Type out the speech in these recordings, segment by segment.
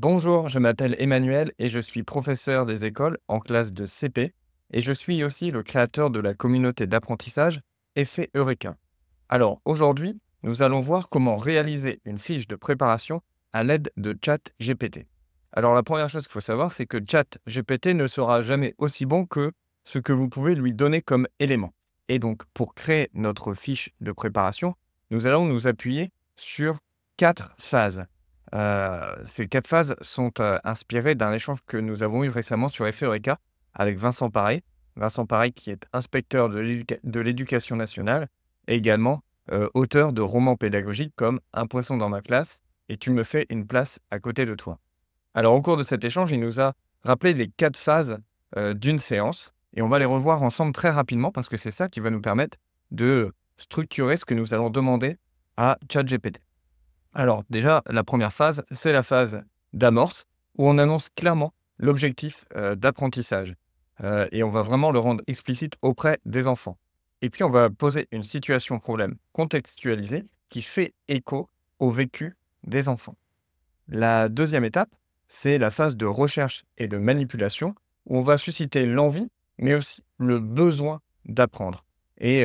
Bonjour, je m'appelle Emmanuel et je suis professeur des écoles en classe de CP et je suis aussi le créateur de la communauté d'apprentissage Effet Eureka. Alors aujourd'hui, nous allons voir comment réaliser une fiche de préparation à l'aide de ChatGPT. Alors la première chose qu'il faut savoir, c'est que ChatGPT ne sera jamais aussi bon que ce que vous pouvez lui donner comme élément. Et donc pour créer notre fiche de préparation, nous allons nous appuyer sur 4 phases. Ces 4 phases sont, inspirées d'un échange que nous avons eu récemment sur Effet Eureka avec Vincent Paré. Vincent Paré qui est inspecteur de l'éducation nationale et également, auteur de romans pédagogiques comme Un poisson dans ma classe et Tu me fais une place à côté de toi. Alors au cours de cet échange, il nous a rappelé les 4 phases, d'une séance et on va les revoir ensemble très rapidement parce que c'est ça qui va nous permettre de structurer ce que nous allons demander à ChatGPT. Alors déjà, la première phase, c'est la phase d'amorce, où on annonce clairement l'objectif, d'apprentissage, et on va vraiment le rendre explicite auprès des enfants. Et puis on va poser une situation problème contextualisée qui fait écho au vécu des enfants. La deuxième étape, c'est la phase de recherche et de manipulation, où on va susciter l'envie, mais aussi le besoin d'apprendre. Et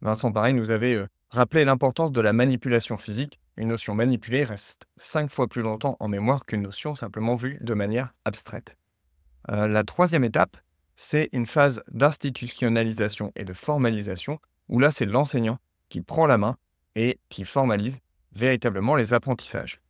Vincent Pareil nous avait rappelé l'importance de la manipulation physique. Une notion manipulée reste 5 fois plus longtemps en mémoire qu'une notion simplement vue de manière abstraite. La troisième étape, c'est une phase d'institutionnalisation et de formalisation, où là, c'est l'enseignant qui prend la main et qui formalise véritablement les apprentissages.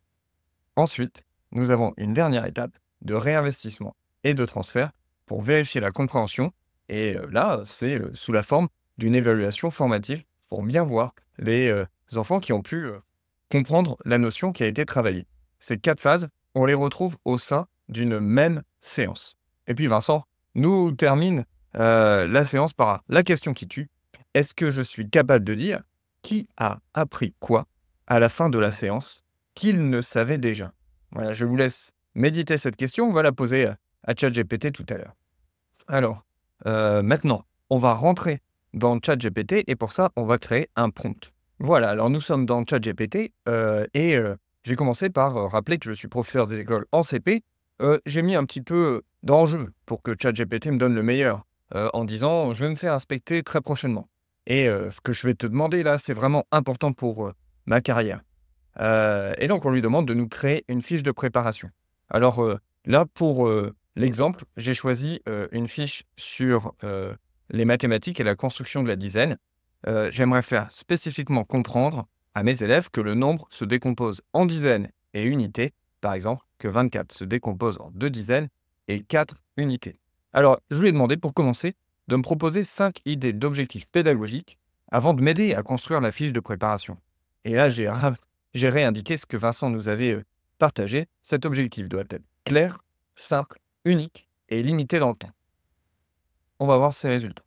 Ensuite, nous avons une dernière étape de réinvestissement et de transfert pour vérifier la compréhension. Et là, c'est sous la forme d'une évaluation formative pour bien voir les enfants qui ont pu comprendre la notion qui a été travaillée. Ces 4 phases, on les retrouve au sein d'une même séance. Et puis Vincent nous termine la séance par la question qui tue. Est-ce que je suis capable de dire qui a appris quoi à la fin de la séance qu'il ne savait déjà? Voilà, je vous laisse méditer cette question. On va la poser à ChatGPT tout à l'heure. Alors, maintenant, on va rentrer dans ChatGPT et pour ça, on va créer un prompt. Voilà, alors nous sommes dans ChatGPT et j'ai commencé par rappeler que je suis professeur des écoles en CP. J'ai mis un petit peu d'enjeu pour que ChatGPT me donne le meilleur en disant: «Je vais me faire inspecter très prochainement et ce que je vais te demander là, c'est vraiment important pour ma carrière». Et donc on lui demande de nous créer une fiche de préparation. Alors, là pour, l'exemple, j'ai choisi, une fiche sur, les mathématiques et la construction de la dizaine. J'aimerais faire spécifiquement comprendre à mes élèves que le nombre se décompose en dizaines et unités, par exemple que 24 se décompose en 2 dizaines et 4 unités. Alors je lui ai demandé pour commencer de me proposer 5 idées d'objectifs pédagogiques avant de m'aider à construire la fiche de préparation. Et là j'ai réindiqué ce que Vincent nous avait, partagé. Cet objectif doit être clair, simple, unique et limité dans le temps. On va voir ses résultats.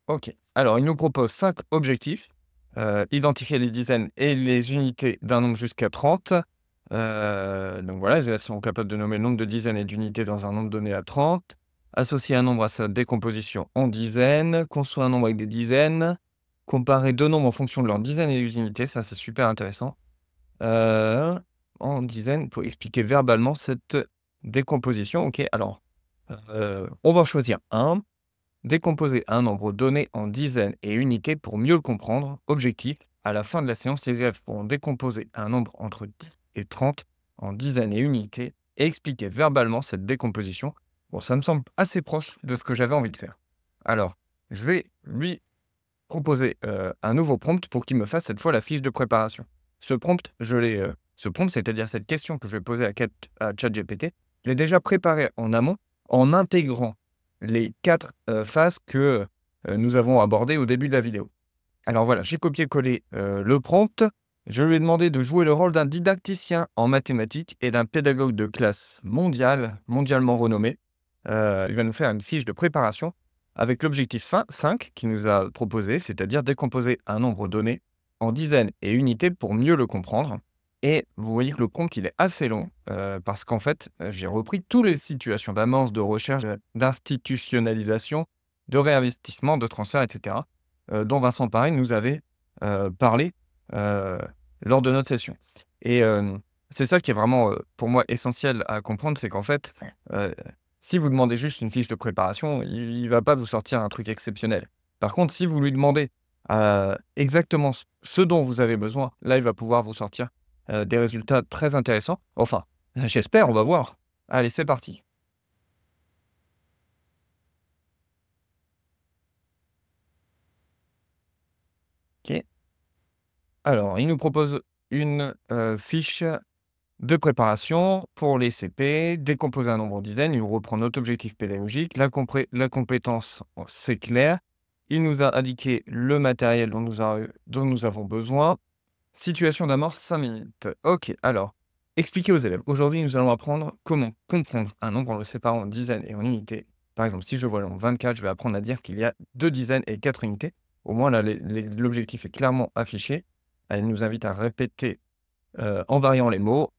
OK. Alors il nous propose 5 objectifs, identifier les dizaines et les unités d'un nombre jusqu'à 30. Donc voilà, les élèves sont capables de nommer le nombre de dizaines et d'unités dans un nombre donné à 30. Associer un nombre à sa décomposition en dizaines, construire un nombre avec des dizaines, comparer 2 nombres en fonction de leurs dizaines et unités, ça c'est super intéressant. Heu, en dizaines pour expliquer verbalement cette décomposition. OK, alors, on va en choisir un. Décomposer un nombre donné en dizaines et unités pour mieux le comprendre. Objectif, à la fin de la séance, les élèves pourront décomposer un nombre entre 10 et 30 en dizaines et unités et expliquer verbalement cette décomposition. Bon, ça me semble assez proche de ce que j'avais envie de faire. Alors, je vais lui proposer, un nouveau prompt pour qu'il me fasse cette fois la fiche de préparation. Ce prompt, c'est-à-dire cette question que je vais poser à ChatGPT, je l'ai déjà préparé en amont en intégrant les 4 phases que, nous avons abordées au début de la vidéo. Alors voilà, j'ai copié-collé, le prompt. Je lui ai demandé de jouer le rôle d'un didacticien en mathématiques et d'un pédagogue de classe mondialement renommé. Il va nous faire une fiche de préparation avec l'objectif 5 qu'il nous a proposé, c'est-à-dire décomposer un nombre donné en dizaines et unités pour mieux le comprendre. Et vous voyez que le prompt, il est assez long, parce qu'en fait, j'ai repris toutes les situations d'amorce, de recherche, d'institutionnalisation, de réinvestissement, de transfert, etc., dont Vincent Pareil nous avait parlé lors de notre session. Et c'est ça qui est vraiment, pour moi, essentiel à comprendre, c'est qu'en fait, heu, si vous demandez juste une fiche de préparation, il va pas vous sortir un truc exceptionnel. Par contre, si vous lui demandez, exactement ce dont vous avez besoin, là, il va pouvoir vous sortir, des résultats très intéressants. Enfin, j'espère, on va voir. Allez, c'est parti. OK. Alors, il nous propose une, fiche de préparation pour les CP, décomposer un nombre en dizaines, il reprend notre objectif pédagogique, la compétence, c'est clair. Il nous a indiqué le matériel dont nous avons besoin. Situation d'amorce, 5 minutes. OK, alors, expliquer aux élèves. Aujourd'hui, nous allons apprendre comment comprendre un nombre en le séparant en dizaines et en unités. Par exemple, si je vois le nombre 24, je vais apprendre à dire qu'il y a 2 dizaines et 4 unités. Au moins, là, l'objectif est clairement affiché. Elle nous invite à répéter en variant les mots,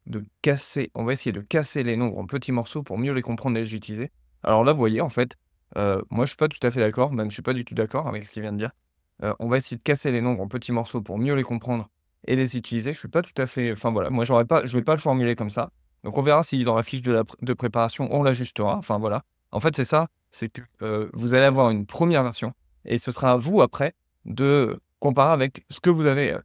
on va essayer de casser les nombres en petits morceaux pour mieux les comprendre et les utiliser. Alors là, vous voyez, en fait, moi, je suis pas tout à fait d'accord, même je suis pas du tout d'accord avec ce qu'il vient de dire. On va essayer de casser les nombres en petits morceaux pour mieux les comprendre et les utiliser. Je suis pas tout à fait enfin voilà, moi, je vais pas le formuler comme ça. Donc on verra si dans la fiche de préparation, on l'ajustera. Enfin voilà. En fait, c'est ça, c'est que, vous allez avoir une première version et ce sera à vous après de comparer avec ce que vous avez,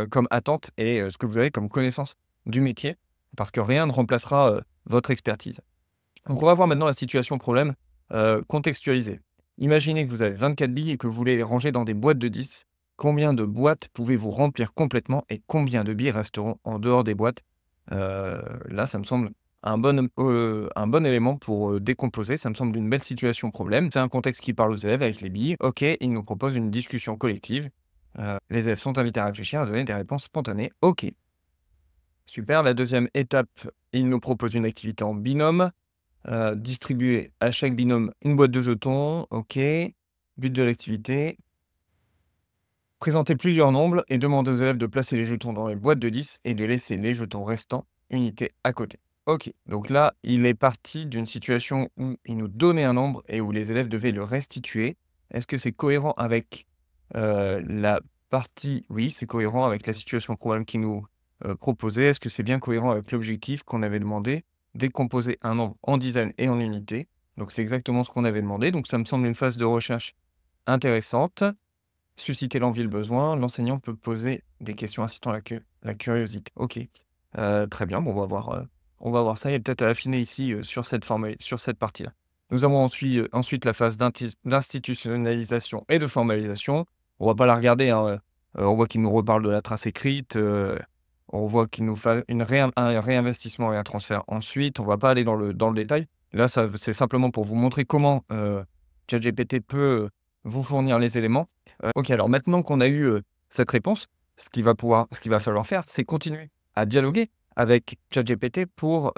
comme attente et ce que vous avez comme connaissance du métier, parce que rien ne remplacera, votre expertise. Donc on va voir maintenant la situation problème, contextualisée. Imaginez que vous avez 24 billes et que vous voulez les ranger dans des boîtes de 10. Combien de boîtes pouvez-vous remplir complètement et combien de billes resteront en dehors des boîtes? Là, ça me semble un bon élément pour, décomposer. Ça me semble une belle situation problème. C'est un contexte qui parle aux élèves avec les billes. OK, il nous propose une discussion collective. Les élèves sont invités à réfléchir, à donner des réponses spontanées. OK, super. La deuxième étape, il nous propose une activité en binôme. Distribuer à chaque binôme une boîte de jetons. OK. But de l'activité, présenter plusieurs nombres et demander aux élèves de placer les jetons dans les boîtes de 10 et de laisser les jetons restants unités à côté. OK, donc là, il est parti d'une situation où il nous donnait un nombre et où les élèves devaient le restituer. Est-ce que c'est cohérent avec, la partie oui, c'est cohérent avec la situation problème qu'il nous, proposait. Est-ce que c'est bien cohérent avec l'objectif qu'on avait demandé? Décomposer un nombre en dizaines et en unités. Donc c'est exactement ce qu'on avait demandé, donc ça me semble une phase de recherche intéressante. Susciter l'envie et le besoin, l'enseignant peut poser des questions incitant la curiosité. OK, très bien, bon, on va voir ça et peut-être à affiner ici, sur cette partie-là. Nous avons ensuite la phase d'institutionnalisation et de formalisation. On va pas la regarder, hein, on voit qu'il nous reparle de la trace écrite, on voit qu'il nous fait un réinvestissement et un transfert ensuite. On va pas aller dans le détail. Là, ça c'est simplement pour vous montrer comment, ChatGPT peut, vous fournir les éléments. OK, alors maintenant qu'on a eu, cette réponse, ce qu'il va falloir faire, c'est continuer à dialoguer avec ChatGPT pour,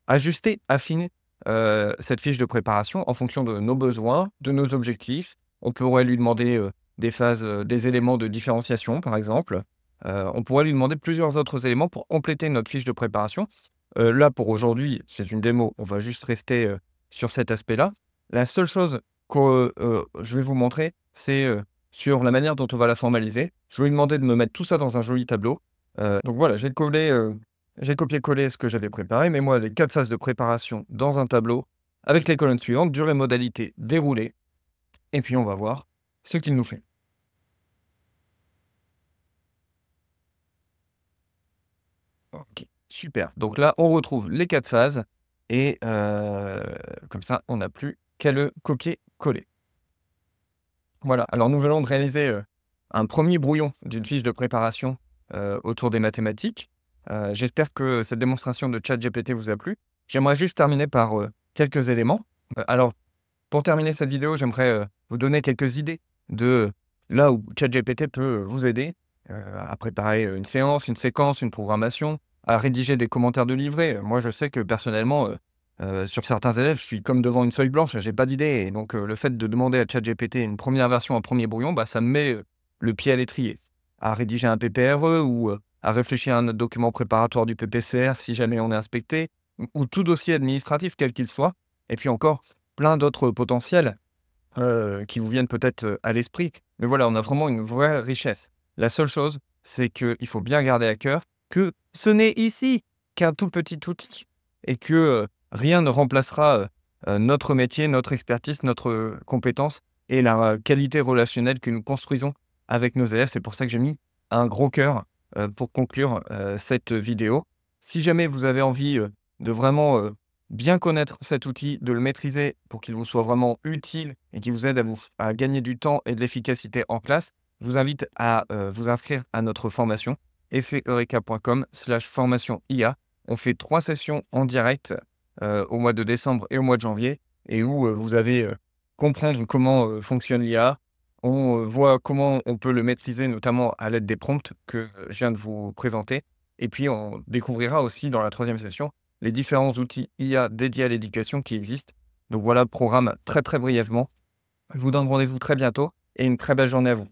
ajuster, affiner, cette fiche de préparation en fonction de nos besoins, de nos objectifs. On pourrait lui demander, des éléments de différenciation, par exemple. On pourrait lui demander plusieurs autres éléments pour compléter notre fiche de préparation. Là, pour aujourd'hui, c'est une démo, on va juste rester, sur cet aspect-là. La seule chose que, je vais vous montrer, c'est, sur la manière dont on va la formaliser. Je vais lui demander de me mettre tout ça dans un joli tableau. Donc voilà, j'ai copié-collé ce que j'avais préparé. Mets-moi les 4 phases de préparation dans un tableau avec les colonnes suivantes, durée, modalité, déroulé et puis on va voir ce qu'il nous fait. OK, super. Donc là, on retrouve les 4 phases et comme ça, on n'a plus qu'à le copier-coller. Voilà, alors nous venons de réaliser, un premier brouillon d'une fiche de préparation, autour des mathématiques. J'espère que cette démonstration de ChatGPT vous a plu. J'aimerais juste terminer par, quelques éléments. Alors, pour terminer cette vidéo, j'aimerais, vous donner quelques idées de là où ChatGPT peut vous aider, à préparer, une séance, une séquence, une programmation, à rédiger des commentaires de livret. Moi, je sais que personnellement, sur certains élèves, je suis comme devant une feuille blanche, j'ai pas d'idée et donc le fait de demander à ChatGPT une première version, un premier brouillon, bah, ça me met, le pied à l'étrier. À rédiger un PPRE ou, à réfléchir à un document préparatoire du PPCR si jamais on est inspecté, ou tout dossier administratif quel qu'il soit et puis encore plein d'autres potentiels. qui vous viennent peut-être à l'esprit. Mais voilà, on a vraiment une vraie richesse. La seule chose, c'est qu'il faut bien garder à cœur que ce n'est ici qu'un tout petit outil et que rien ne remplacera notre métier, notre expertise, notre compétence et la qualité relationnelle que nous construisons avec nos élèves. C'est pour ça que j'ai mis un gros cœur pour conclure cette vidéo. Si jamais vous avez envie de vraiment bien connaître cet outil, de le maîtriser pour qu'il vous soit vraiment utile et qu'il vous aide à gagner du temps et de l'efficacité en classe, je vous invite à vous inscrire à notre formation effeteureka.com/formation IA. On fait 3 sessions en direct au mois de décembre et au mois de janvier et où vous allez comprendre comment fonctionne l'IA. On voit comment on peut le maîtriser, notamment à l'aide des prompts que je viens de vous présenter. Et puis, on découvrira aussi dans la troisième session les différents outils IA dédiés à l'éducation qui existent. Donc voilà le programme très, très brièvement. Je vous donne rendez-vous très bientôt et une très belle journée à vous.